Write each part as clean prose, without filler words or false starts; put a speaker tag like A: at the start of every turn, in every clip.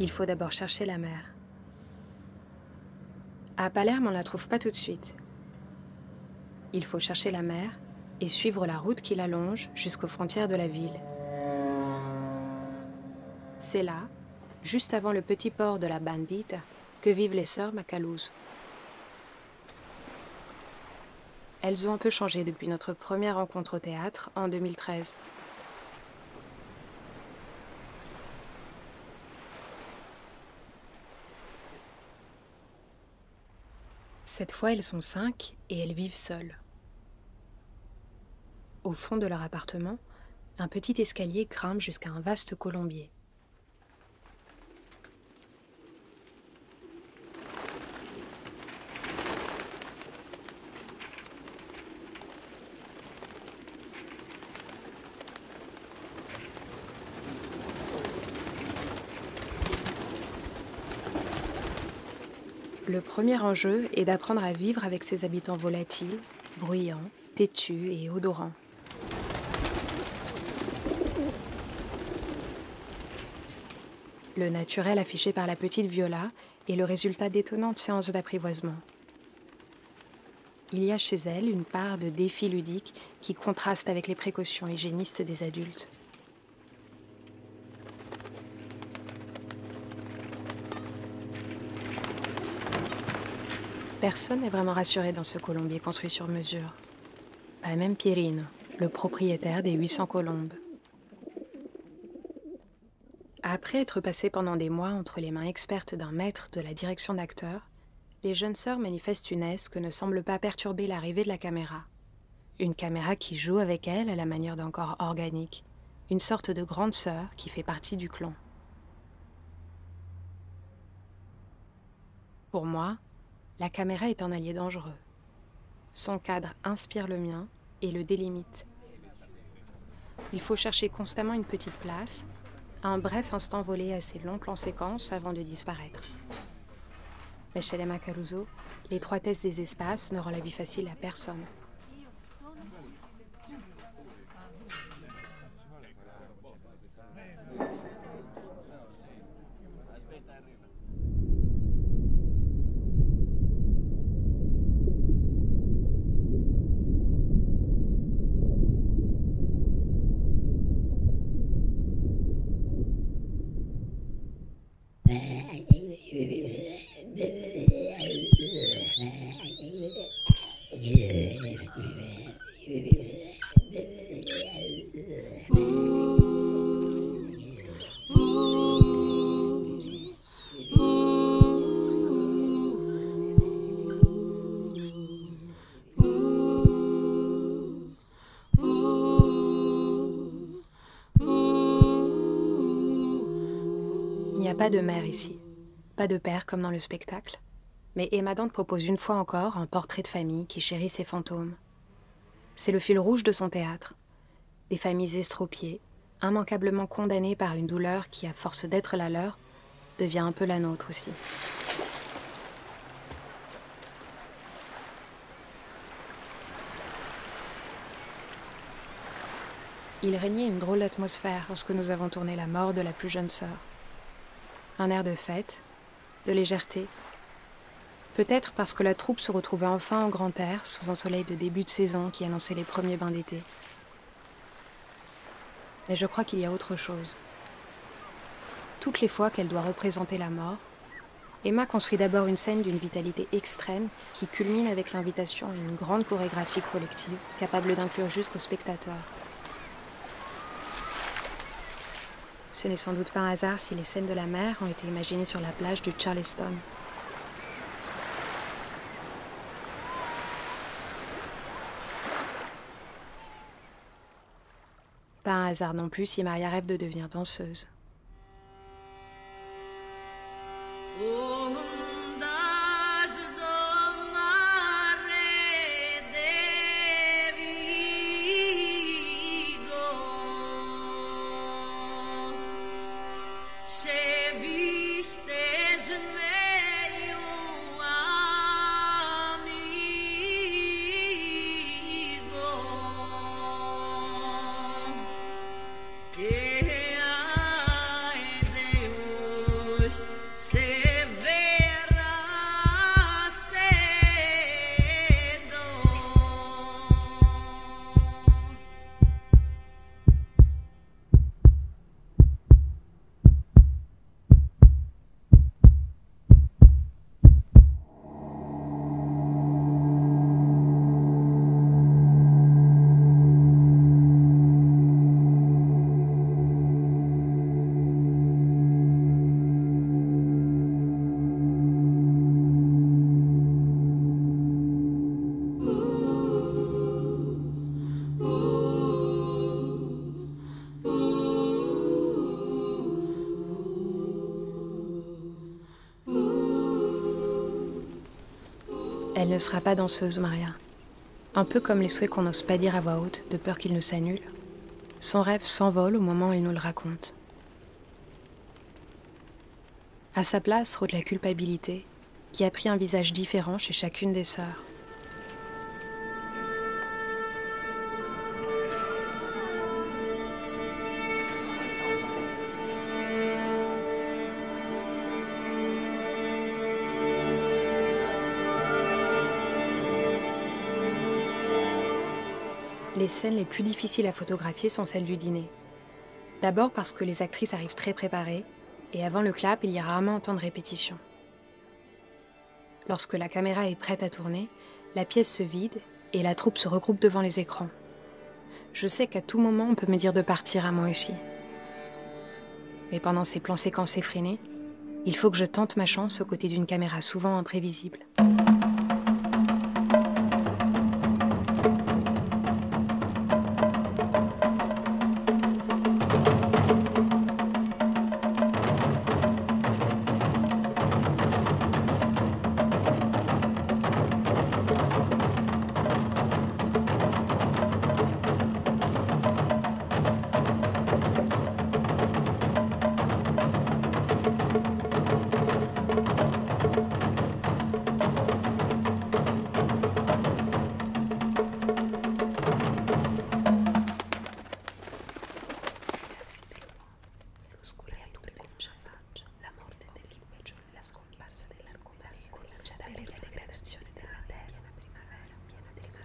A: Il faut d'abord chercher la mer. À Palerme, on ne la trouve pas tout de suite. Il faut chercher la mer et suivre la route qui la longe jusqu'aux frontières de la ville. C'est là, juste avant le petit port de la Bandita, que vivent les sœurs Macaluse. Elles ont un peu changé depuis notre première rencontre au théâtre en 2013. Cette fois, elles sont 5 et elles vivent seules. Au fond de leur appartement, un petit escalier grimpe jusqu'à un vaste colombier. Le premier enjeu est d'apprendre à vivre avec ses habitants volatiles, bruyants, têtus et odorants. Le naturel affiché par la petite Viola est le résultat d'étonnantes séances d'apprivoisement. Il y a chez elle une part de défi ludique qui contraste avec les précautions hygiénistes des adultes. Personne n'est vraiment rassuré dans ce colombier construit sur mesure. Pas même Pierino, le propriétaire des 800 colombes. Après être passé pendant des mois entre les mains expertes d'un maître de la direction d'acteurs, les jeunes sœurs manifestent une aise que ne semble pas perturber l'arrivée de la caméra. Une caméra qui joue avec elles à la manière d'un corps organique, une sorte de grande sœur qui fait partie du clan. Pour moi, la caméra est un allié dangereux. Son cadre inspire le mien et le délimite. Il faut chercher constamment une petite place, un bref instant volé à ces longs plans séquences avant de disparaître. Mais chez les Macaluse, l'étroitesse des espaces ne rend la vie facile à personne. Il n'y a pas de mère ici, pas de père comme dans le spectacle. Mais Emma Dante propose une fois encore un portrait de famille qui chérit ses fantômes. C'est le fil rouge de son théâtre. Des familles estropiées, immanquablement condamnées par une douleur qui, à force d'être la leur, devient un peu la nôtre aussi. Il régnait une drôle d'atmosphère lorsque nous avons tourné la mort de la plus jeune sœur. Un air de fête, de légèreté. Peut-être parce que la troupe se retrouvait enfin en grand air, sous un soleil de début de saison qui annonçait les premiers bains d'été. Mais je crois qu'il y a autre chose. Toutes les fois qu'elle doit représenter la mort, Emma construit d'abord une scène d'une vitalité extrême qui culmine avec l'invitation à une grande chorégraphie collective capable d'inclure jusqu'aux spectateurs. Ce n'est sans doute pas un hasard si les scènes de la mer ont été imaginées sur la plage de Charleston. Pas un hasard non plus si Maria rêve de devenir danseuse. Elle ne sera pas danseuse, Maria. Un peu comme les souhaits qu'on n'ose pas dire à voix haute, de peur qu'ils ne s'annulent. Son rêve s'envole au moment où il nous le raconte. À sa place rôde la culpabilité, qui a pris un visage différent chez chacune des sœurs. Les scènes les plus difficiles à photographier sont celles du dîner. D'abord parce que les actrices arrivent très préparées, et avant le clap, il y a rarement un temps de répétition. Lorsque la caméra est prête à tourner, la pièce se vide et la troupe se regroupe devant les écrans. Je sais qu'à tout moment, on peut me dire de partir à moi aussi. Mais pendant ces plans séquences effrénés, il faut que je tente ma chance aux côtés d'une caméra souvent imprévisible.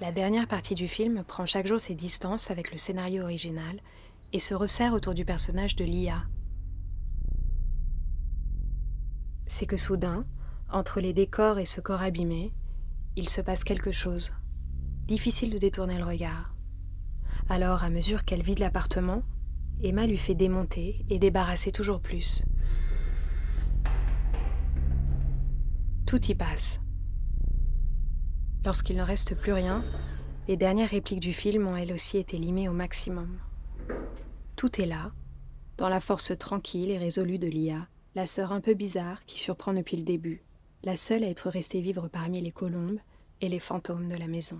A: La dernière partie du film prend chaque jour ses distances avec le scénario original et se resserre autour du personnage de Lia. C'est que soudain, entre les décors et ce corps abîmé, il se passe quelque chose. Difficile de détourner le regard. Alors, à mesure qu'elle vide l'appartement, Emma lui fait démonter et débarrasser toujours plus. Tout y passe. Lorsqu'il ne reste plus rien, les dernières répliques du film ont elles aussi été limées au maximum. Tout est là, dans la force tranquille et résolue de Lia, la sœur un peu bizarre qui surprend depuis le début, la seule à être restée vivre parmi les colombes et les fantômes de la maison.